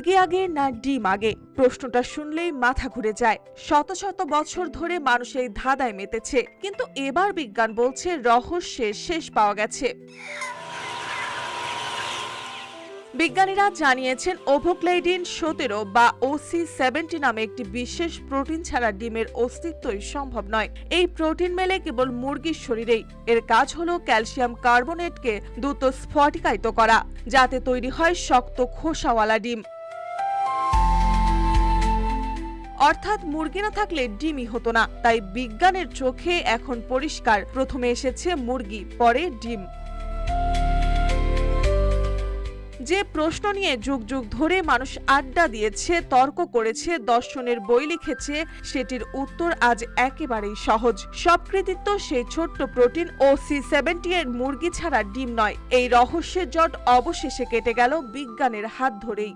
মুরগি আগে না ডিম আগে? প্রশ্নটা শুনলেই মাথা ঘুরে যায়। শত শত বছর ধরে মানুষ এই ধাঁধায় মেতেছে, কিন্তু এবার বিজ্ঞান বলছে রহস্যের শেষ পাওয়া গেছে। বিজ্ঞানীরা জানিয়েছেন ওভোক্লেইডিন 17 বা OC70 নামে একটি বিশেষ প্রোটিন ছাড়া ডিমের অস্তিত্বই সম্ভব নয়। এই প্রোটিন মেলে কেবল মুরগির শরীরেই। এর কাজ হলো ক্যালসিয়াম কার্বনেটকে দ্রুত স্ফটিকায়িত করা, যাতে তৈরি হয় শক্ত খোসাওয়ালা ডিম। অর্থাৎ মুরগি না থাকলে ডিমই হতো না। তাই বিজ্ঞানের চোখে এখন পরিষ্কার, প্রথমে এসেছে মুরগি, পরে ডিম। যে প্রশ্ন নিয়ে যুগ যুগ ধরে মানুষ আড্ডা দিয়েছে, তর্ক করেছে, দর্শনের বই লিখেছে, সেটির উত্তর আজ একেবারেই সহজ। সব কৃতিত্ব সেই ছোট্ট প্রোটিন OC70 এর মুরগি ছাড়া ডিম নয়। এই রহস্যের জট অবশেষে কেটে গেল বিজ্ঞানের হাত ধরেই।